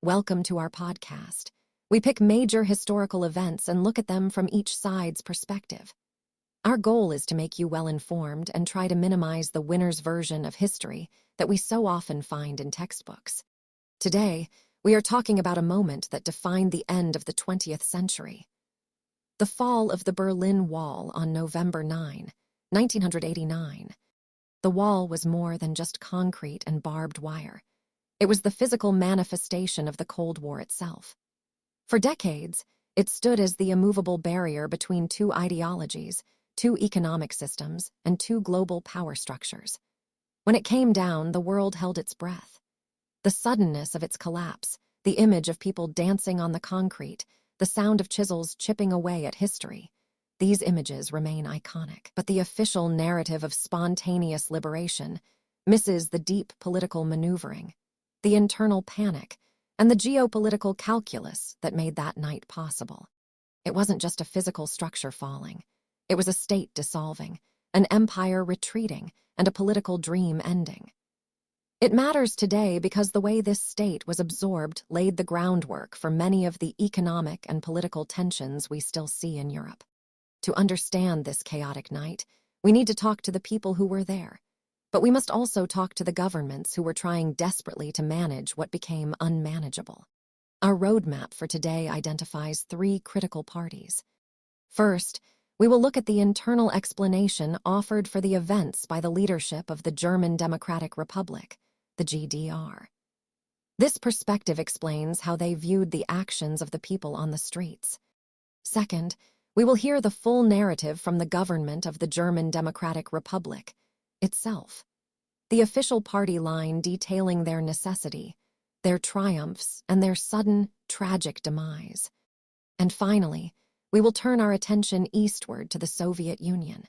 Welcome to our podcast. We pick major historical events and look at them from each side's perspective. Our goal is to make you well-informed and try to minimize the winner's version of history that we so often find in textbooks. Today, we are talking about a moment that defined the end of the 20th century. The fall of the Berlin Wall on November 9, 1989. The wall was more than just concrete and barbed wire. It was the physical manifestation of the Cold War itself. For decades, it stood as the immovable barrier between two ideologies, two economic systems, and two global power structures. When it came down, the world held its breath. The suddenness of its collapse, the image of people dancing on the concrete, the sound of chisels chipping away at history, these images remain iconic. But the official narrative of spontaneous liberation misses the deep political maneuvering, the internal panic, and the geopolitical calculus that made that night possible. It wasn't just a physical structure falling. It was a state dissolving, an empire retreating, and a political dream ending. It matters today because the way this state was absorbed laid the groundwork for many of the economic and political tensions we still see in Europe. To understand this chaotic night, we need to talk to the people who were there. But we must also talk to the governments who were trying desperately to manage what became unmanageable. Our roadmap for today identifies three critical parties. First, we will look at the internal explanation offered for the events by the leadership of the German Democratic Republic, the GDR. This perspective explains how they viewed the actions of the people on the streets. Second, we will hear the full narrative from the government of the German Democratic Republic itself, the official party line detailing their necessity, their triumphs, and their sudden, tragic demise. And finally, we will turn our attention eastward to the Soviet Union.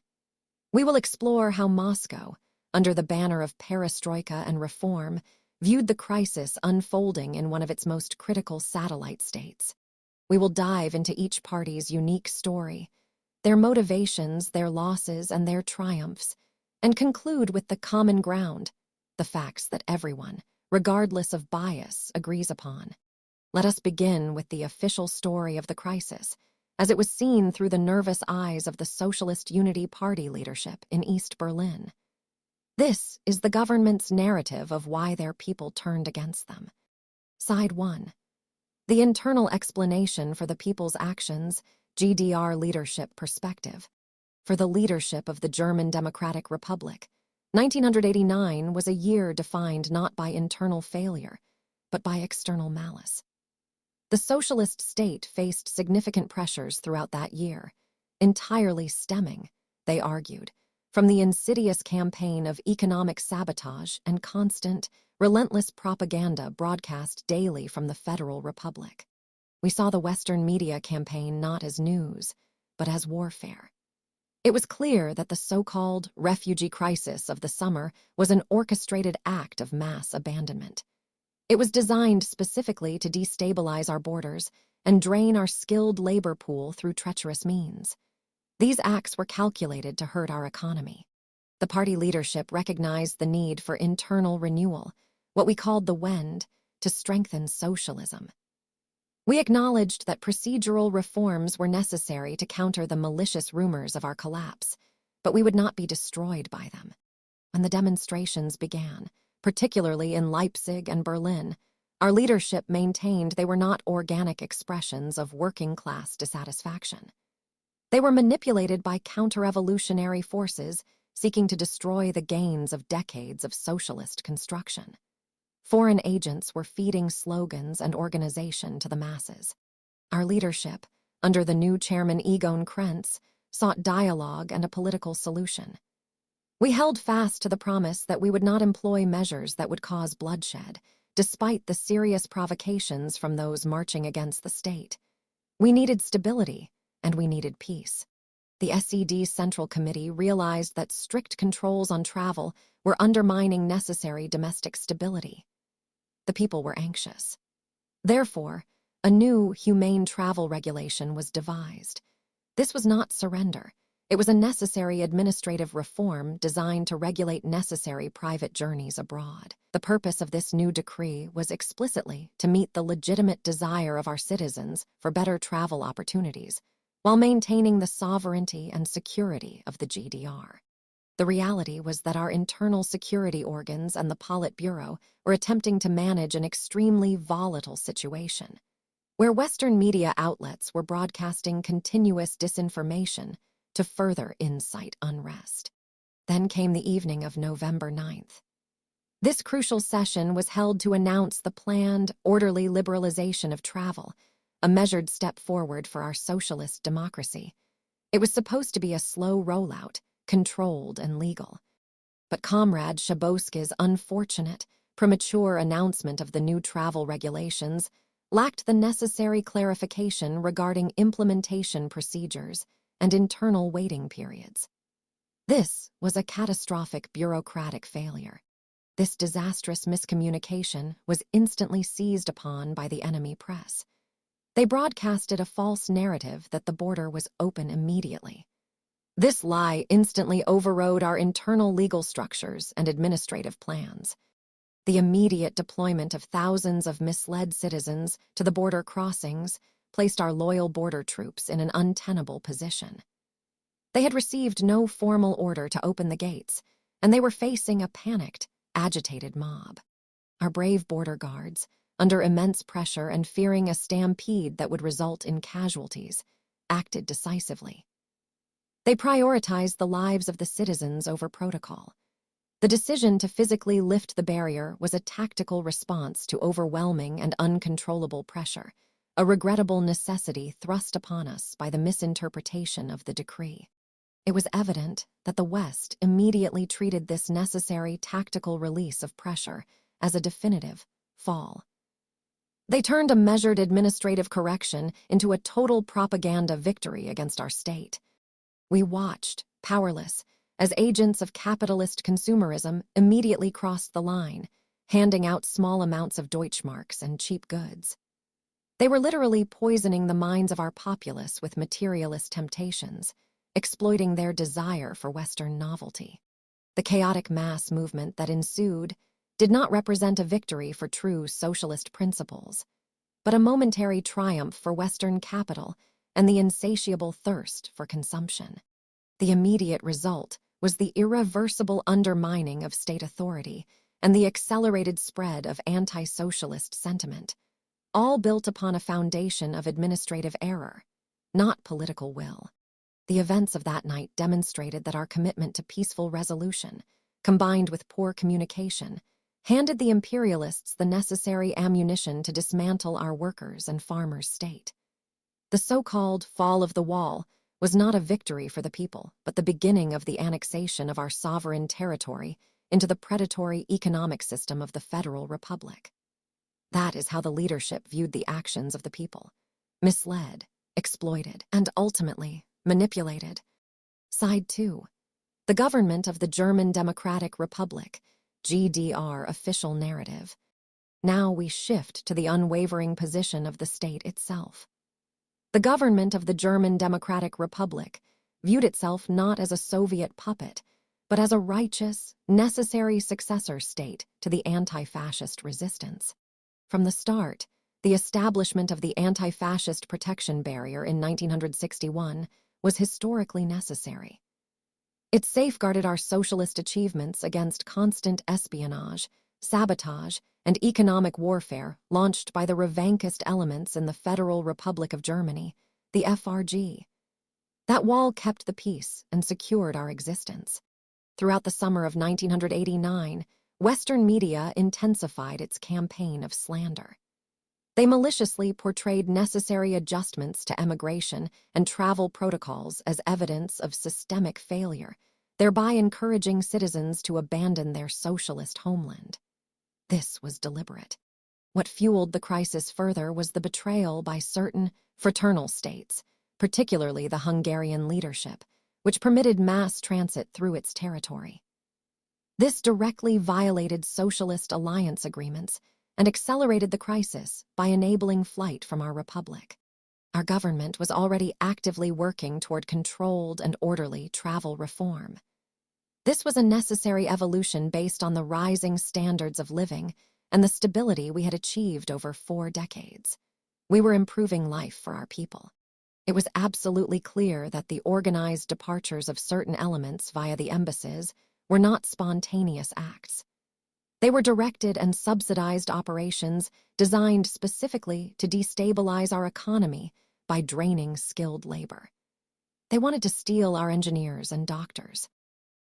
We will explore how Moscow, under the banner of perestroika and reform, viewed the crisis unfolding in one of its most critical satellite states. We will dive into each party's unique story, their motivations, their losses, and their triumphs, and conclude with the common ground, the facts that everyone, regardless of bias, agrees upon. Let us begin with the official story of the crisis, as it was seen through the nervous eyes of the Socialist Unity Party leadership in East Berlin. This is the government's narrative of why their people turned against them. Side 1. The internal explanation for the people's actions, GDR leadership perspective. For the leadership of the German Democratic Republic, 1989 was a year defined not by internal failure, but by external malice. The socialist state faced significant pressures throughout that year, entirely stemming, they argued, from the insidious campaign of economic sabotage and constant, relentless propaganda broadcast daily from the Federal Republic. We saw the Western media campaign not as news, but as warfare. It was clear that the so-called refugee crisis of the summer was an orchestrated act of mass abandonment. It was designed specifically to destabilize our borders and drain our skilled labor pool through treacherous means. These acts were calculated to hurt our economy. The party leadership recognized the need for internal renewal, what we called the Wende, to strengthen socialism. We acknowledged that procedural reforms were necessary to counter the malicious rumors of our collapse, but we would not be destroyed by them. When the demonstrations began, particularly in Leipzig and Berlin, our leadership maintained they were not organic expressions of working-class dissatisfaction. They were manipulated by counter-revolutionary forces seeking to destroy the gains of decades of socialist construction. Foreign agents were feeding slogans and organization to the masses. Our leadership, under the new chairman Egon Krenz, sought dialogue and a political solution. We held fast to the promise that we would not employ measures that would cause bloodshed, despite the serious provocations from those marching against the state. We needed stability, and we needed peace. The SED Central Committee realized that strict controls on travel were undermining necessary domestic stability. The people were anxious. Therefore, a new humane travel regulation was devised. This was not surrender. It was a necessary administrative reform designed to regulate necessary private journeys abroad. The purpose of this new decree was explicitly to meet the legitimate desire of our citizens for better travel opportunities, while maintaining the sovereignty and security of the GDR. The reality was that our internal security organs and the Politburo were attempting to manage an extremely volatile situation, where Western media outlets were broadcasting continuous disinformation to further incite unrest. Then came the evening of November 9th. This crucial session was held to announce the planned, orderly liberalization of travel, a measured step forward for our socialist democracy. It was supposed to be a slow rollout, controlled and legal. But Comrade Schabowski's unfortunate, premature announcement of the new travel regulations lacked the necessary clarification regarding implementation procedures and internal waiting periods. This was a catastrophic bureaucratic failure. This disastrous miscommunication was instantly seized upon by the enemy press. They broadcasted a false narrative that the border was open immediately. This lie instantly overrode our internal legal structures and administrative plans. The immediate deployment of thousands of misled citizens to the border crossings placed our loyal border troops in an untenable position. They had received no formal order to open the gates, and they were facing a panicked, agitated mob. Our brave border guards, under immense pressure and fearing a stampede that would result in casualties, acted decisively. They prioritized the lives of the citizens over protocol. The decision to physically lift the barrier was a tactical response to overwhelming and uncontrollable pressure, a regrettable necessity thrust upon us by the misinterpretation of the decree. It was evident that the West immediately treated this necessary tactical release of pressure as a definitive fall. They turned a measured administrative correction into a total propaganda victory against our state. We watched, powerless, as agents of capitalist consumerism immediately crossed the line, handing out small amounts of Deutschmarks and cheap goods. They were literally poisoning the minds of our populace with materialist temptations, exploiting their desire for Western novelty. The chaotic mass movement that ensued did not represent a victory for true socialist principles, but a momentary triumph for Western capital and the insatiable thirst for consumption. The immediate result was the irreversible undermining of state authority and the accelerated spread of anti-socialist sentiment, all built upon a foundation of administrative error, not political will. The events of that night demonstrated that our commitment to peaceful resolution, combined with poor communication, handed the imperialists the necessary ammunition to dismantle our workers' and farmers' state. The so-called fall of the wall was not a victory for the people, but the beginning of the annexation of our sovereign territory into the predatory economic system of the Federal Republic. That is how the leadership viewed the actions of the people: misled, exploited, and ultimately manipulated. Side 2. The government of the German Democratic Republic, GDR official narrative. Now we shift to the unwavering position of the state itself. The government of the German Democratic Republic viewed itself not as a Soviet puppet, but as a righteous, necessary successor state to the anti-fascist resistance. From the start, the establishment of the anti-fascist protection barrier in 1961 was historically necessary. It safeguarded our socialist achievements against constant espionage, sabotage, and economic warfare launched by the revancist elements in the Federal Republic of Germany, the FRG. That wall kept the peace and secured our existence. Throughout the summer of 1989, Western media intensified its campaign of slander. They maliciously portrayed necessary adjustments to emigration and travel protocols as evidence of systemic failure, thereby encouraging citizens to abandon their socialist homeland. This was deliberate. What fueled the crisis further was the betrayal by certain fraternal states, particularly the Hungarian leadership, which permitted mass transit through its territory. This directly violated socialist alliance agreements and accelerated the crisis by enabling flight from our republic. Our government was already actively working toward controlled and orderly travel reform. This was a necessary evolution based on the rising standards of living and the stability we had achieved over 4 decades. We were improving life for our people. It was absolutely clear that the organized departures of certain elements via the embassies were not spontaneous acts. They were directed and subsidized operations designed specifically to destabilize our economy by draining skilled labor. They wanted to steal our engineers and doctors.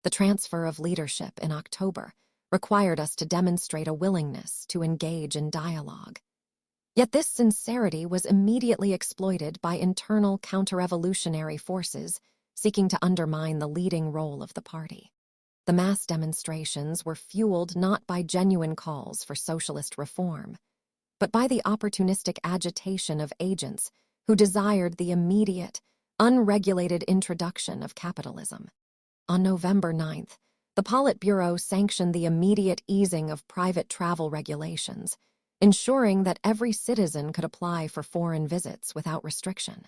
The transfer of leadership in October required us to demonstrate a willingness to engage in dialogue. Yet this sincerity was immediately exploited by internal counter-revolutionary forces seeking to undermine the leading role of the party. The mass demonstrations were fueled not by genuine calls for socialist reform, but by the opportunistic agitation of agents who desired the immediate, unregulated introduction of capitalism. On November 9th, the Politburo sanctioned the immediate easing of private travel regulations, ensuring that every citizen could apply for foreign visits without restriction.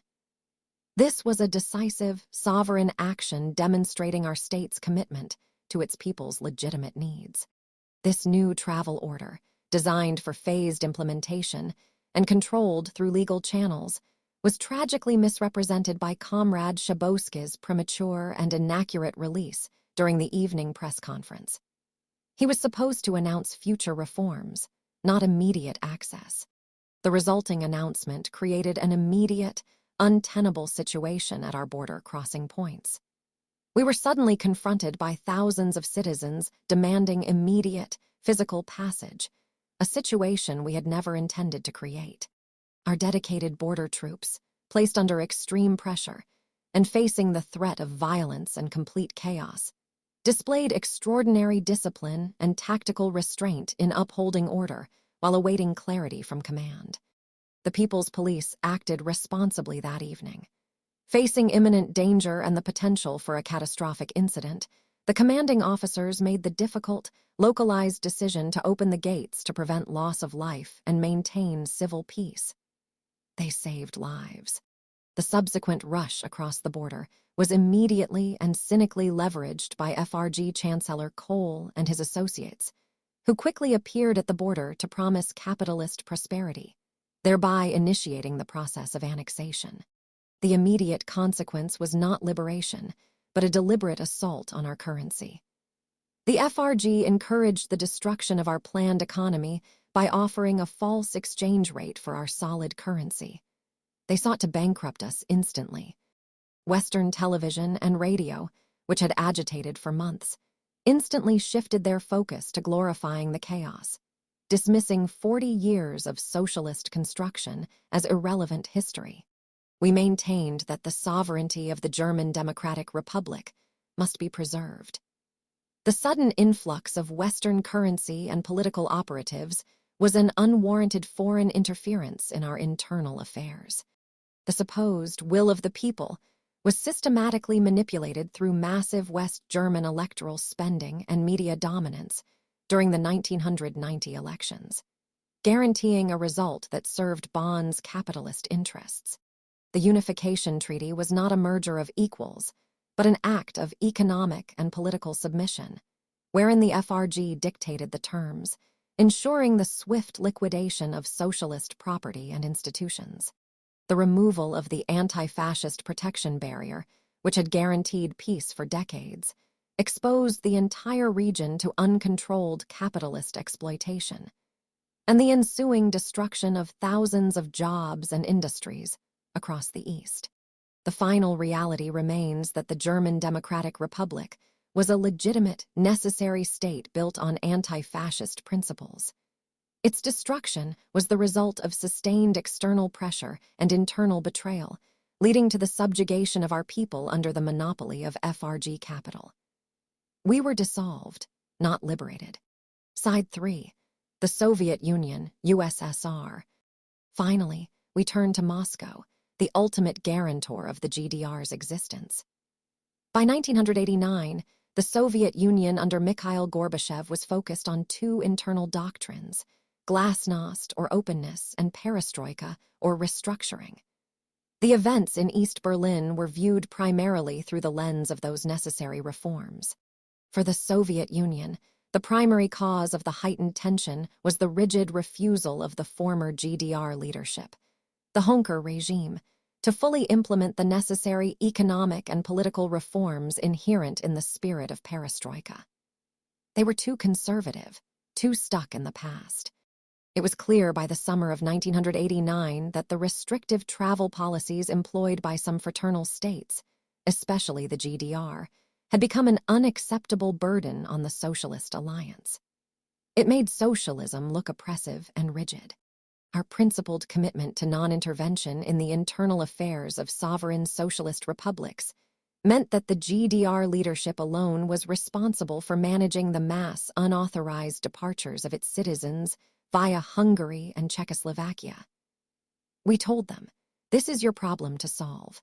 This was a decisive, sovereign action demonstrating our state's commitment to its people's legitimate needs. This new travel order, designed for phased implementation and controlled through legal channels, was tragically misrepresented by Comrade Schabowski's premature and inaccurate release during the evening press conference. He was supposed to announce future reforms, not immediate access. The resulting announcement created an immediate, untenable situation at our border crossing points. We were suddenly confronted by thousands of citizens demanding immediate, physical passage, a situation we had never intended to create. Our dedicated border troops, placed under extreme pressure and facing the threat of violence and complete chaos, displayed extraordinary discipline and tactical restraint in upholding order while awaiting clarity from command. The People's Police acted responsibly that evening. Facing imminent danger and the potential for a catastrophic incident, the commanding officers made the difficult, localized decision to open the gates to prevent loss of life and maintain civil peace. They saved lives. The subsequent rush across the border was immediately and cynically leveraged by FRG Chancellor Kohl and his associates, who quickly appeared at the border to promise capitalist prosperity, thereby initiating the process of annexation. The immediate consequence was not liberation, but a deliberate assault on our currency. The FRG encouraged the destruction of our planned economy by offering a false exchange rate for our solid currency. They sought to bankrupt us instantly. Western television and radio, which had agitated for months, instantly shifted their focus to glorifying the chaos, dismissing 40 years of socialist construction as irrelevant history. We maintained that the sovereignty of the German Democratic Republic must be preserved. The sudden influx of Western currency and political operatives was an unwarranted foreign interference in our internal affairs. The supposed will of the people was systematically manipulated through massive West German electoral spending and media dominance during the 1990 elections, guaranteeing a result that served Bonn's capitalist interests. The Unification Treaty was not a merger of equals, but an act of economic and political submission, wherein the FRG dictated the terms, ensuring the swift liquidation of socialist property and institutions. The removal of the anti-fascist protection barrier, which had guaranteed peace for decades, exposed the entire region to uncontrolled capitalist exploitation, and the ensuing destruction of thousands of jobs and industries across the East. The final reality remains that the German Democratic Republic was a legitimate, necessary state built on anti-fascist principles. Its destruction was the result of sustained external pressure and internal betrayal, leading to the subjugation of our people under the monopoly of FRG capital. We were dissolved, not liberated. Side 3. The Soviet Union, USSR. Finally, we turned to Moscow, the ultimate guarantor of the GDR's existence. By 1989, the Soviet Union under Mikhail Gorbachev was focused on 2 internal doctrines: glasnost or openness and perestroika or restructuring. The events in East Berlin were viewed primarily through the lens of those necessary reforms. For the Soviet Union, the primary cause of the heightened tension was the rigid refusal of the former GDR leadership, the Honecker regime, to fully implement the necessary economic and political reforms inherent in the spirit of perestroika. They were too conservative, too stuck in the past. It was clear by the summer of 1989 that the restrictive travel policies employed by some fraternal states, especially the GDR, had become an unacceptable burden on the Socialist Alliance. It made socialism look oppressive and rigid. Our principled commitment to non-intervention in the internal affairs of sovereign socialist republics meant that the GDR leadership alone was responsible for managing the mass unauthorized departures of its citizens via Hungary and Czechoslovakia. We told them, this is your problem to solve.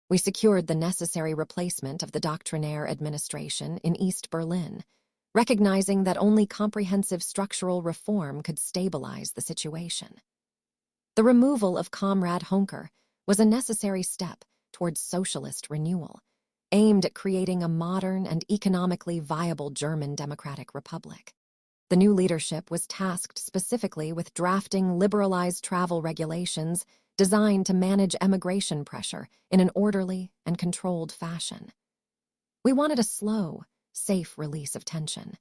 We secured the necessary replacement of the Doctrinaire administration in East Berlin, recognizing that only comprehensive structural reform could stabilize the situation. The removal of Comrade Honecker was a necessary step towards socialist renewal, aimed at creating a modern and economically viable German Democratic Republic. The new leadership was tasked specifically with drafting liberalized travel regulations designed to manage emigration pressure in an orderly and controlled fashion. We wanted a slow, safe release of tension.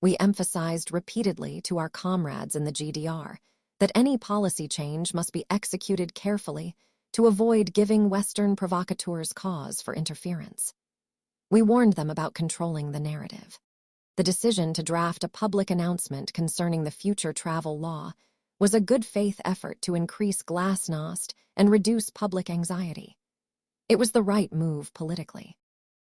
We emphasized repeatedly to our comrades in the GDR that any policy change must be executed carefully to avoid giving Western provocateurs cause for interference. We warned them about controlling the narrative. The decision to draft a public announcement concerning the future travel law was a good-faith effort to increase glasnost and reduce public anxiety. It was the right move politically.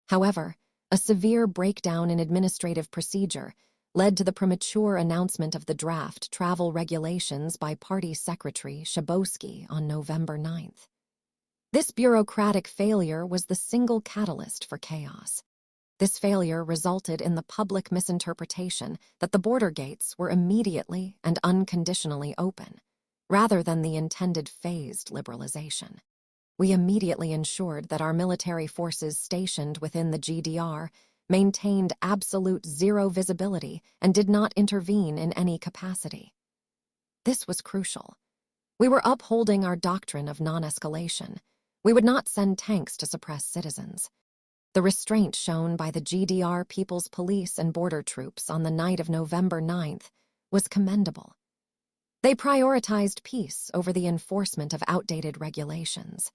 However, a severe breakdown in administrative procedure led to the premature announcement of the draft travel regulations by Party Secretary Schabowski on November 9th. This bureaucratic failure was the single catalyst for chaos. This failure resulted in the public misinterpretation that the border gates were immediately and unconditionally open, rather than the intended phased liberalization. We immediately ensured that our military forces stationed within the GDR maintained absolute zero visibility and did not intervene in any capacity. This was crucial. We were upholding our doctrine of non-escalation. We would not send tanks to suppress citizens. The restraint shown by the GDR People's Police and border troops on the night of November 9th was commendable. They prioritized peace over the enforcement of outdated regulations.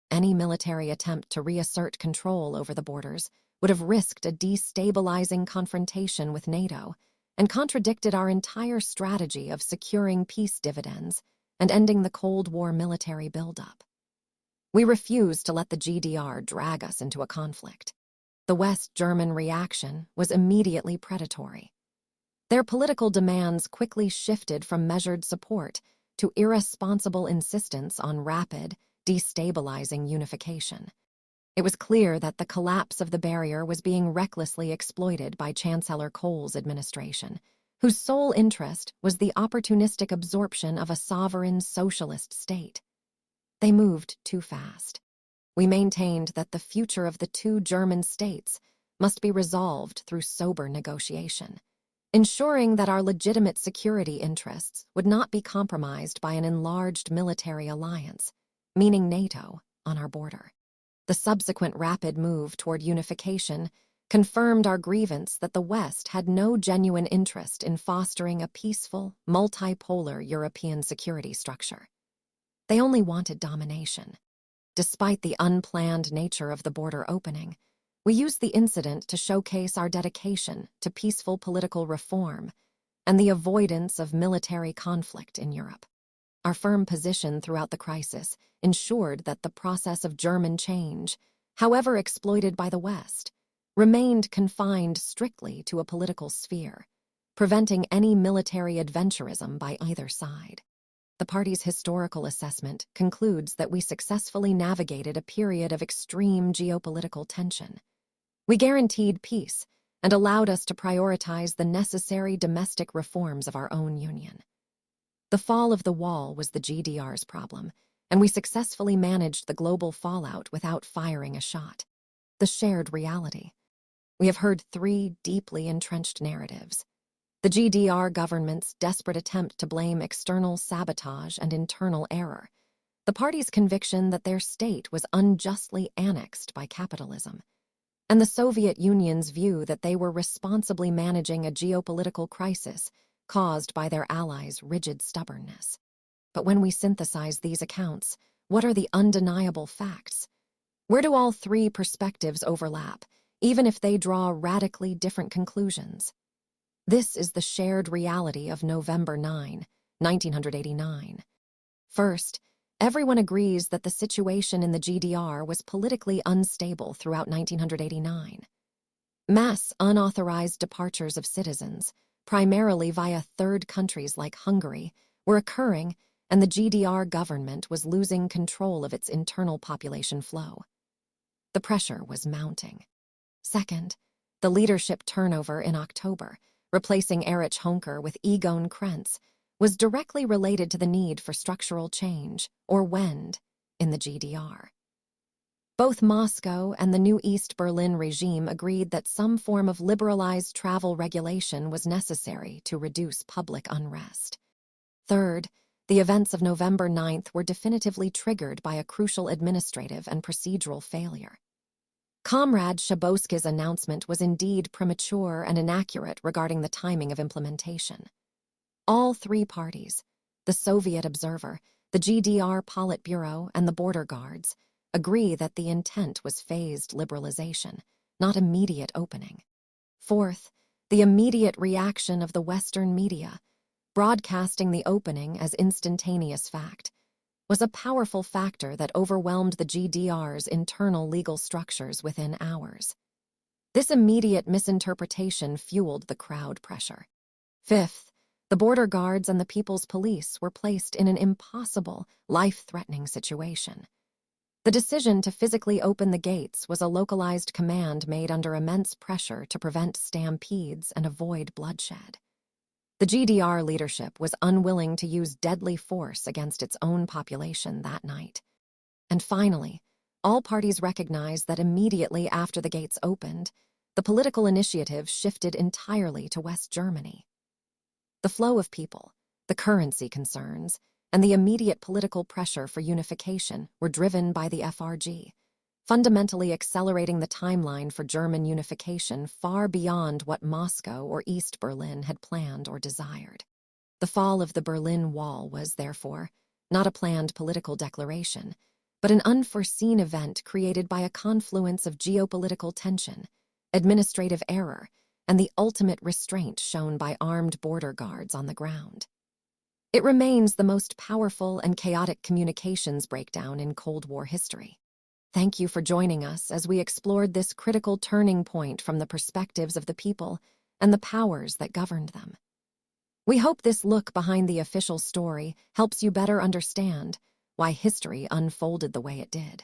Any military attempt to reassert control over the borders would have risked a destabilizing confrontation with NATO and contradicted our entire strategy of securing peace dividends and ending the Cold War military buildup. We refused to let the GDR drag us into a conflict. The West German reaction was immediately predatory. Their political demands quickly shifted from measured support to irresponsible insistence on rapid, destabilizing unification. It was clear that the collapse of the barrier was being recklessly exploited by Chancellor Kohl's administration, whose sole interest was the opportunistic absorption of a sovereign socialist state. They moved too fast. We maintained that the future of the two German states must be resolved through sober negotiation, ensuring that our legitimate security interests would not be compromised by an enlarged military alliance, meaning NATO, on our border. The subsequent rapid move toward unification confirmed our grievance that the West had no genuine interest in fostering a peaceful, multipolar European security structure. They only wanted domination. Despite the unplanned nature of the border opening, we used the incident to showcase our dedication to peaceful political reform and the avoidance of military conflict in Europe. Our firm position throughout the crisis ensured that the process of German change, however exploited by the West, remained confined strictly to a political sphere, preventing any military adventurism by either side. The party's historical assessment concludes that we successfully navigated a period of extreme geopolitical tension. We guaranteed peace and allowed us to prioritize the necessary domestic reforms of our own union. The fall of the wall was the GDR's problem, and we successfully managed the global fallout without firing a shot. The shared reality. We have heard three deeply entrenched narratives. The GDR government's desperate attempt to blame external sabotage and internal error. The party's conviction that their state was unjustly annexed by capitalism. And the Soviet Union's view that they were responsibly managing a geopolitical crisis caused by their allies' rigid stubbornness. But when we synthesize these accounts, what are the undeniable facts? Where do all three perspectives overlap, even if they draw radically different conclusions? This is the shared reality of November 9, 1989. First, everyone agrees that the situation in the GDR was politically unstable throughout 1989. Mass unauthorized departures of citizens, primarily via third countries like Hungary, were occurring, and the GDR government was losing control of its internal population flow. The pressure was mounting. Second, the leadership turnover in October, replacing Erich Honecker with Egon Krenz, was directly related to the need for structural change, or WEND, in the GDR. Both Moscow and the new East Berlin regime agreed that some form of liberalized travel regulation was necessary to reduce public unrest. Third, the events of November 9th were definitively triggered by a crucial administrative and procedural failure. Comrade Shabosky's announcement was indeed premature and inaccurate regarding the timing of implementation. All three parties, the Soviet Observer, the GDR Politburo, and the Border Guards, agree that the intent was phased liberalization, not immediate opening. Fourth, the immediate reaction of the Western media, broadcasting the opening as instantaneous fact, was a powerful factor that overwhelmed the GDR's internal legal structures within hours. This immediate misinterpretation fueled the crowd pressure. Fifth, the border guards and the People's Police were placed in an impossible, life-threatening situation. The decision to physically open the gates was a localized command made under immense pressure to prevent stampedes and avoid bloodshed. The GDR leadership was unwilling to use deadly force against its own population that night. And finally, all parties recognized that immediately after the gates opened, the political initiative shifted entirely to West Germany. The flow of people, the currency concerns, and the immediate political pressure for unification were driven by the FRG, fundamentally accelerating the timeline for German unification far beyond what Moscow or East Berlin had planned or desired. The fall of the Berlin Wall was, therefore, not a planned political declaration, but an unforeseen event created by a confluence of geopolitical tension, administrative error, and the ultimate restraint shown by armed border guards on the ground. It remains the most powerful and chaotic communications breakdown in Cold War history. Thank you for joining us as we explored this critical turning point from the perspectives of the people and the powers that governed them. We hope this look behind the official story helps you better understand why history unfolded the way it did.